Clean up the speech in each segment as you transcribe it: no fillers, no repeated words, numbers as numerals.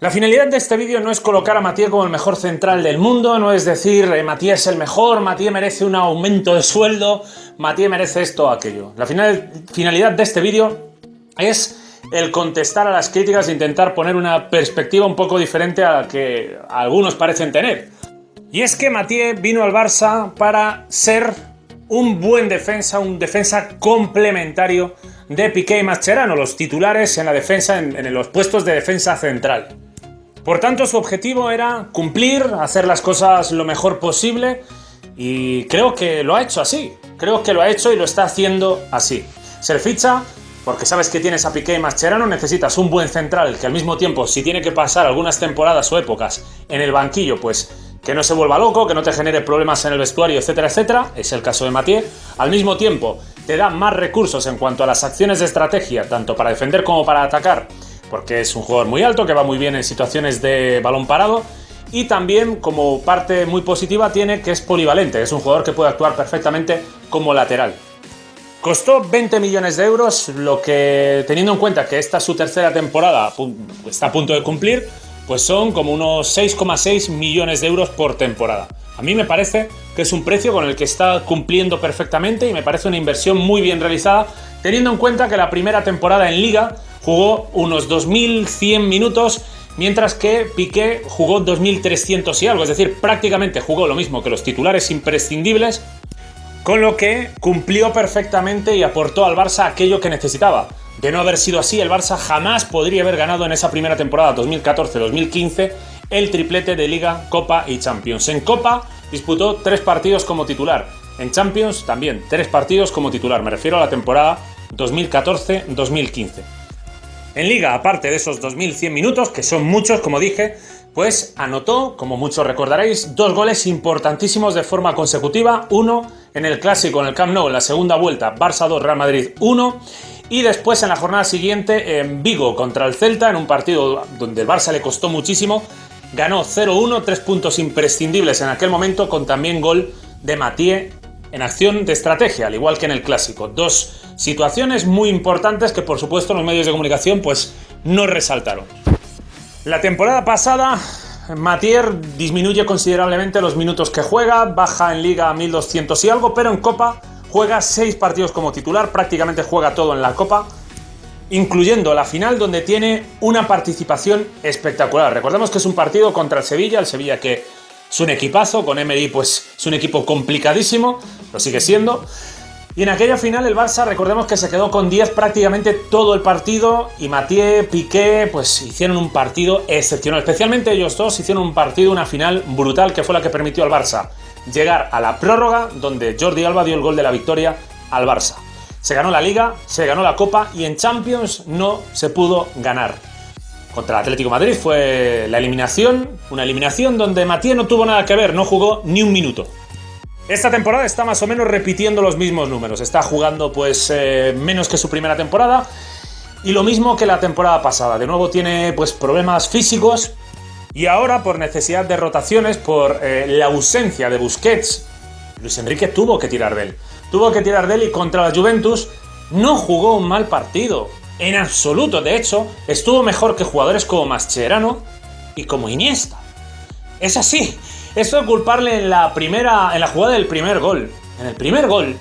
La finalidad de este vídeo no es colocar a Mathieu como el mejor central del mundo, no es decir Mathieu es el mejor, Mathieu merece un aumento de sueldo, Mathieu merece esto o aquello. La finalidad de este vídeo es el contestar a las críticas e intentar poner una perspectiva un poco diferente a la que algunos parecen tener. Y es que Mathieu vino al Barça para ser un buen defensa, un defensa complementario de Piqué y Mascherano, los titulares en la defensa, en los puestos de defensa central. Por tanto, su objetivo era cumplir, hacer las cosas lo mejor posible y creo que lo ha hecho así. Creo que lo ha hecho y lo está haciendo así. Se le ficha porque sabes que tienes a Piqué y Mascherano, necesitas un buen central que al mismo tiempo, si tiene que pasar algunas temporadas o épocas en el banquillo, pues que no se vuelva loco, que no te genere problemas en el vestuario, etcétera, etcétera. Es el caso de Mathieu. Al mismo tiempo, te da más recursos en cuanto a las acciones de estrategia, tanto para defender como para atacar, porque es un jugador muy alto, que va muy bien en situaciones de balón parado, y también como parte muy positiva tiene que es polivalente, es un jugador que puede actuar perfectamente como lateral. Costó 20 millones de euros, lo que, teniendo en cuenta que esta es su tercera temporada, está a punto de cumplir, pues son como unos 6,6 millones de euros por temporada. A mí me parece que es un precio con el que está cumpliendo perfectamente y me parece una inversión muy bien realizada, teniendo en cuenta que la primera temporada en Liga jugó unos 2.100 minutos, mientras que Piqué jugó 2.300 y algo, es decir, prácticamente jugó lo mismo que los titulares imprescindibles, con lo que cumplió perfectamente y aportó al Barça aquello que necesitaba. De no haber sido así, el Barça jamás podría haber ganado en esa primera temporada 2014-2015 el triplete de Liga, Copa y Champions. En Copa disputó 3 partidos como titular, en Champions también 3 partidos como titular, me refiero a la temporada 2014-2015. En Liga, aparte de esos 2.100 minutos, que son muchos, como dije, pues anotó, como muchos recordaréis, 2 goles importantísimos de forma consecutiva. Uno en el Clásico, en el Camp Nou, en la segunda vuelta, Barça 2, Real Madrid 1. Y después en la jornada siguiente en Vigo contra el Celta, en un partido donde el Barça le costó muchísimo, ganó 0-1, 3 puntos imprescindibles en aquel momento, con también gol de Mathieu en acción de estrategia, al igual que en el Clásico. 2 situaciones muy importantes que, por supuesto, los medios de comunicación pues no resaltaron. La temporada pasada, Mathieu disminuye considerablemente los minutos que juega, baja en Liga a 1.200 y algo, pero en Copa juega 6 partidos como titular, prácticamente juega todo en la Copa, incluyendo la final, donde tiene una participación espectacular. Recordemos que es un partido contra el Sevilla que es un equipazo, con Emery pues es un equipo complicadísimo, lo sigue siendo. Y en aquella final el Barça, recordemos que se quedó con 10 prácticamente todo el partido, y Mathieu, Piqué, pues hicieron un partido excepcional. Especialmente ellos dos hicieron un partido, una final brutal, que fue la que permitió al Barça llegar a la prórroga, donde Jordi Alba dio el gol de la victoria al Barça. Se ganó la Liga, se ganó la Copa, y en Champions no se pudo ganar. Contra el Atlético de Madrid fue la eliminación, una eliminación donde Mathieu no tuvo nada que ver, no jugó ni un minuto. Esta temporada está más o menos repitiendo los mismos números, está jugando pues menos que su primera temporada, y lo mismo que la temporada pasada. De nuevo tiene pues problemas físicos, y ahora por necesidad de rotaciones, por la ausencia de Busquets, Luis Enrique tuvo que tirar de él, y contra la Juventus no jugó un mal partido, en absoluto. De hecho, estuvo mejor que jugadores como Mascherano y como Iniesta. Es así. Esto de culparle en la jugada del primer gol. En el primer gol,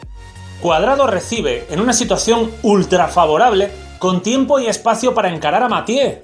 Cuadrado recibe en una situación ultra favorable, con tiempo y espacio para encarar a Mathieu.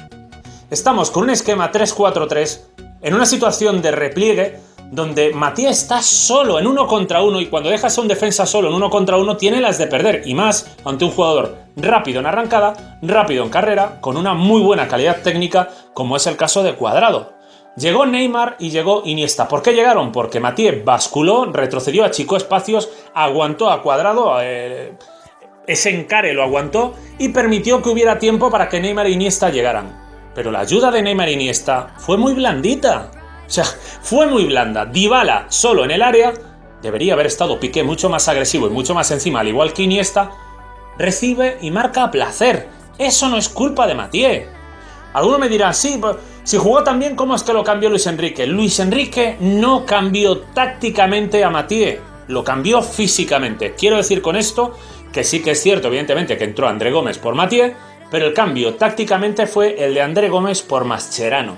Estamos con un esquema 3-4-3, en una situación de repliegue, donde Mathieu está solo en 1 contra 1, y cuando dejas a un defensa solo en 1 contra 1 tiene las de perder, y más ante un jugador rápido en arrancada, rápido en carrera, con una muy buena calidad técnica, como es el caso de Cuadrado. Llegó Neymar y llegó Iniesta. ¿Por qué llegaron? Porque Mathieu basculó, retrocedió, achicó espacios, aguantó a Cuadrado, ese encare lo aguantó, y permitió que hubiera tiempo para que Neymar e Iniesta llegaran. Pero la ayuda de Neymar e Iniesta fue muy blandita. O sea, fue muy blanda. Dybala solo en el área, debería haber estado Piqué mucho más agresivo y mucho más encima, al igual que Iniesta, recibe y marca a placer. Eso no es culpa de Mathieu. Algunos me dirán, sí, si jugó tan bien, ¿cómo es que lo cambió Luis Enrique? Luis Enrique no cambió tácticamente a Mathieu, lo cambió físicamente. Quiero decir con esto que sí que es cierto, evidentemente, que entró André Gómez por Mathieu, pero el cambio tácticamente fue el de André Gómez por Mascherano.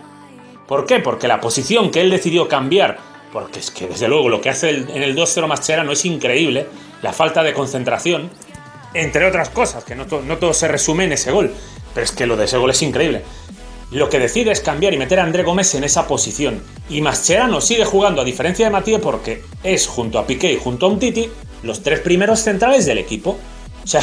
¿Por qué? Porque la posición que él decidió cambiar, porque es que desde luego lo que hace en el 2-0 Mascherano es increíble, la falta de concentración, entre otras cosas, que no todo se resume en ese gol, pero es que lo de ese gol es increíble. Lo que decide es cambiar y meter a André Gómez en esa posición. Y Mascherano sigue jugando, a diferencia de Mathieu, porque es, junto a Piqué y junto a Umtiti, los 3 primeros centrales del equipo. O sea,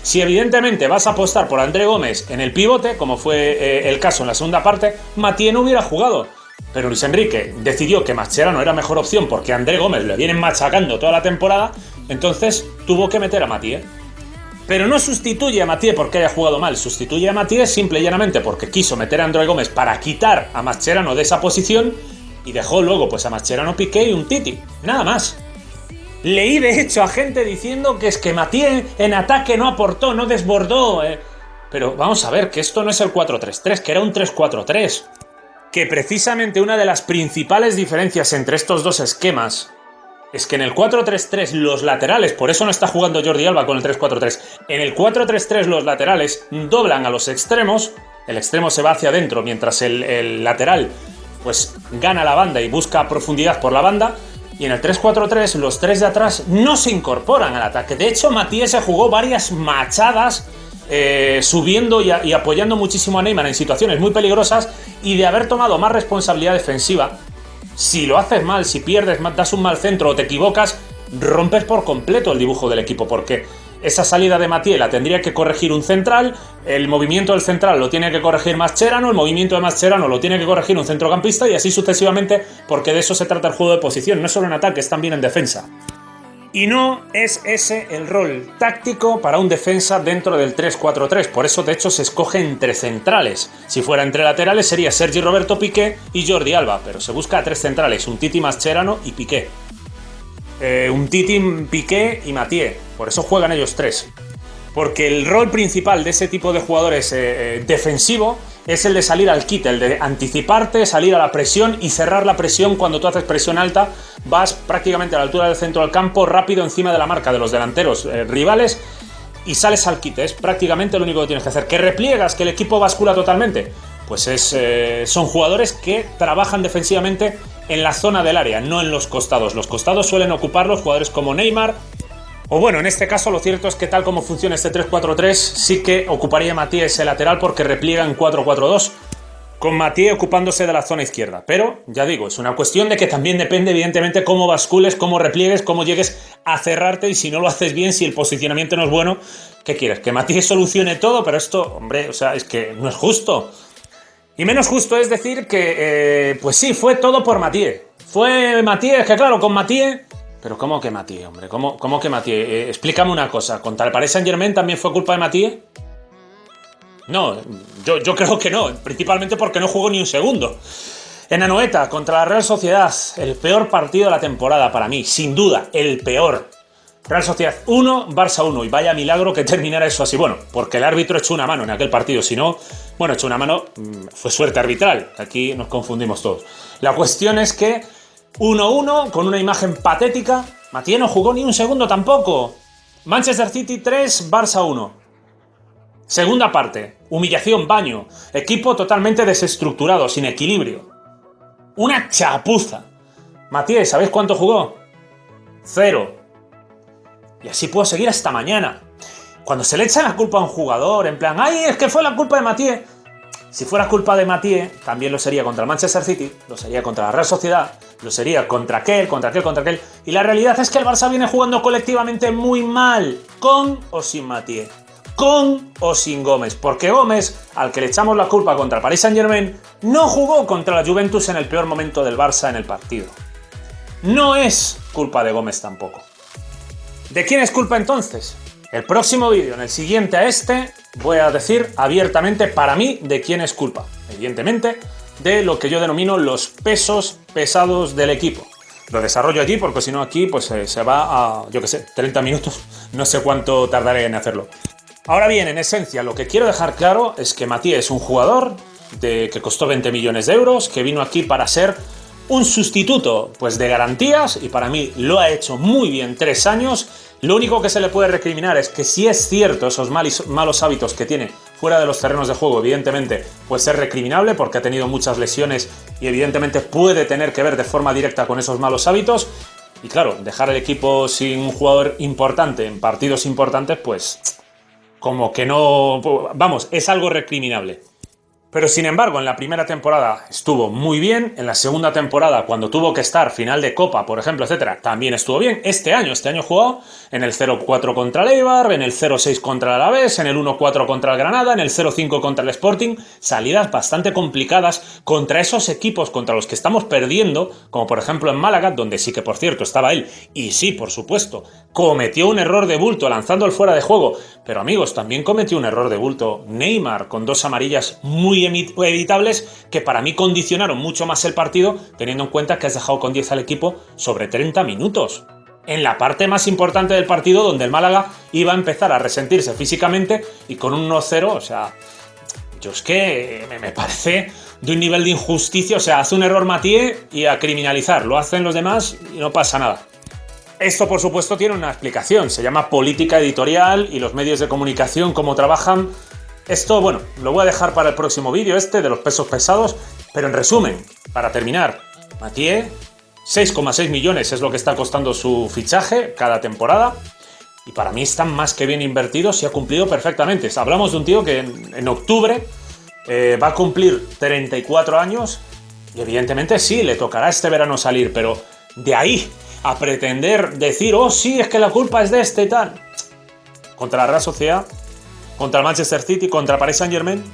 si evidentemente vas a apostar por André Gómez en el pivote, como fue el caso en la segunda parte, Mathieu no hubiera jugado. Pero Luis Enrique decidió que Mascherano era mejor opción porque a André Gómez le vienen machacando toda la temporada, entonces tuvo que meter a Mathieu. Pero no sustituye a Mathieu porque haya jugado mal, sustituye a Mathieu simple y llanamente porque quiso meter a André Gómez para quitar a Mascherano de esa posición y dejó luego pues a Mascherano, Piqué y Umtiti, nada más. Leí de hecho a gente diciendo que es que Mathieu en ataque no aportó, no desbordó. Pero vamos a ver, que esto no es el 4-3-3, que era un 3-4-3. Que precisamente una de las principales diferencias entre estos dos esquemas es que en el 4-3-3 los laterales, por eso no está jugando Jordi Alba con el 3-4-3, en el 4-3-3 los laterales doblan a los extremos, el extremo se va hacia adentro mientras el lateral pues gana la banda y busca profundidad por la banda, y en el 3-4-3 los 3 de atrás no se incorporan al ataque. De hecho, Mathieu se jugó varias machadas subiendo y apoyando muchísimo a Neymar en situaciones muy peligrosas, y de haber tomado más responsabilidad defensiva, si lo haces mal, si pierdes, das un mal centro o te equivocas, rompes por completo el dibujo del equipo, porque esa salida de Mathieu la tendría que corregir un central, el movimiento del central lo tiene que corregir Mascherano, el movimiento de Mascherano lo tiene que corregir un centrocampista, y así sucesivamente, porque de eso se trata el juego de posición, no es solo en ataque, es también en defensa. Y no es ese el rol táctico para un defensa dentro del 3-4-3, por eso de hecho se escoge entre centrales. Si fuera entre laterales sería Sergi Roberto Piqué y Jordi Alba, pero se busca a 3 centrales, Umtiti, Mascherano y Piqué. Umtiti, Piqué y Mathieu, por eso juegan ellos 3. Porque el rol principal de ese tipo de jugadores defensivo es el de salir al quite, el de anticiparte, salir a la presión y cerrar la presión. Cuando tú haces presión alta, vas prácticamente a la altura del centro del campo, rápido encima de la marca de los delanteros rivales y sales al quite. Es prácticamente lo único que tienes que hacer. ¿Que repliegas, que el equipo bascula totalmente? Pues son jugadores que trabajan defensivamente en la zona del área, no en los costados. Los costados suelen ocupar los jugadores como Neymar. O bueno, en este caso lo cierto es que tal como funciona este 3-4-3, sí que ocuparía Mathieu ese lateral porque repliega en 4-4-2, con Mathieu ocupándose de la zona izquierda. Pero, ya digo, es una cuestión de que también depende evidentemente cómo bascules, cómo repliegues, cómo llegues a cerrarte, y si no lo haces bien, si el posicionamiento no es bueno, ¿qué quieres? Que Mathieu solucione todo, pero esto, hombre, o sea, es que no es justo. Y menos justo es decir que, pues sí, fue todo por Mathieu. Fue Mathieu, es que claro, con Mathieu... Pero ¿cómo que Mathieu, hombre? ¿Cómo que Mathieu? Explícame una cosa. ¿Contra el Paris Saint-Germain también fue culpa de Mathieu? No, yo creo que no. Principalmente porque no jugó ni un segundo. En Anoeta, contra la Real Sociedad, el peor partido de la temporada para mí. Sin duda, el peor. Real Sociedad 1, Barça 1. Y vaya milagro que terminara eso así. Bueno, porque el árbitro echó una mano en aquel partido. Si no, bueno, echó una mano, fue suerte arbitral. Aquí nos confundimos todos. La cuestión es que 1-1, con una imagen patética. Mathieu no jugó ni un segundo tampoco. Manchester City 3, Barça 1. Segunda parte, humillación, baño. Equipo totalmente desestructurado, sin equilibrio. Una chapuza. Mathieu, ¿sabéis cuánto jugó? 0. Y así puedo seguir hasta mañana. Cuando se le echa la culpa a un jugador, en plan, ¡ay, es que fue la culpa de Mathieu! Si fuera culpa de Mathieu, también lo sería contra el Manchester City, lo sería contra la Real Sociedad, lo sería contra aquel. Y la realidad es que el Barça viene jugando colectivamente muy mal, con o sin Mathieu, con o sin Gómez. Porque Gómez, al que le echamos la culpa contra el Paris Saint-Germain, no jugó contra la Juventus en el peor momento del Barça en el partido. No es culpa de Gómez tampoco. ¿De quién es culpa entonces? El próximo vídeo, en el siguiente a este, voy a decir abiertamente para mí de quién es culpa. Evidentemente, de lo que yo denomino los pesos pesados del equipo. Lo desarrollo allí porque si no aquí pues se va a, yo qué sé, 30 minutos. No sé cuánto tardaré en hacerlo. Ahora bien, en esencia, lo que quiero dejar claro es que Mathieu es un jugador que costó 20 millones de euros, que vino aquí para ser un sustituto pues de garantías, y para mí lo ha hecho muy bien 3 años. Lo único que se le puede recriminar es que si es cierto esos malos hábitos que tiene fuera de los terrenos de juego, evidentemente, puede ser recriminable porque ha tenido muchas lesiones y evidentemente puede tener que ver de forma directa con esos malos hábitos. Y claro, dejar el equipo sin un jugador importante en partidos importantes, pues como que no... Vamos, es algo recriminable. Pero sin embargo, en la primera temporada estuvo muy bien, en la segunda temporada, cuando tuvo que estar final de Copa, por ejemplo, etcétera, también estuvo bien. Este año jugó en el 0-4 contra el Eibar, en el 0-6 contra el Alavés, en el 1-4 contra el Granada, en el 0-5 contra el Sporting, salidas bastante complicadas contra esos equipos contra los que estamos perdiendo, como por ejemplo en Málaga, donde sí que por cierto estaba él, y sí, por supuesto, cometió un error de bulto lanzando el fuera de juego, pero amigos, también cometió un error de bulto Neymar, con 2 amarillas muy evitables que para mí condicionaron mucho más el partido, teniendo en cuenta que has dejado con 10 al equipo sobre 30 minutos. En la parte más importante del partido, donde el Málaga iba a empezar a resentirse físicamente y con un 1-0, o sea, yo es que me parece de un nivel de injusticia, o sea, hace un error Mathieu y a criminalizar, lo hacen los demás y no pasa nada. Esto, por supuesto, tiene una explicación, se llama política editorial y los medios de comunicación, cómo trabajan. Esto, bueno, lo voy a dejar para el próximo vídeo de los pesos pesados, pero en resumen, para terminar, Mathieu, 6,6 millones es lo que está costando su fichaje cada temporada, y para mí están más que bien invertidos y ha cumplido perfectamente. Hablamos de un tío que en octubre va a cumplir 34 años, y evidentemente sí, le tocará este verano salir, pero de ahí a pretender decir, oh sí, es que la culpa es de este y tal, contra la Real Sociedad, contra el Manchester City, contra Paris Saint-Germain,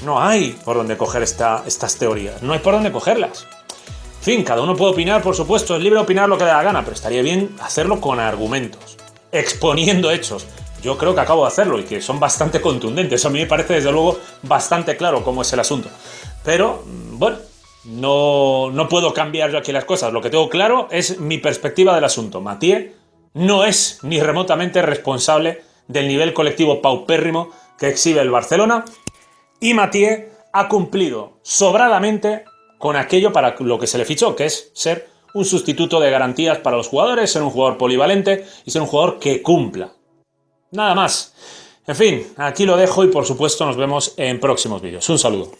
no hay por dónde coger estas teorías, no hay por dónde cogerlas. En fin, cada uno puede opinar, por supuesto, es libre de opinar lo que le da la gana, pero estaría bien hacerlo con argumentos, exponiendo hechos. Yo creo que acabo de hacerlo y que son bastante contundentes, a mí me parece desde luego bastante claro cómo es el asunto. Pero, bueno, no puedo cambiar yo aquí las cosas, lo que tengo claro es mi perspectiva del asunto. Mathieu no es ni remotamente responsable del nivel colectivo paupérrimo que exhibe el Barcelona, y Mathieu ha cumplido sobradamente con aquello para lo que se le fichó, que es ser un sustituto de garantías para los jugadores, ser un jugador polivalente y ser un jugador que cumpla. Nada más. En fin, aquí lo dejo y por supuesto nos vemos en próximos vídeos. Un saludo.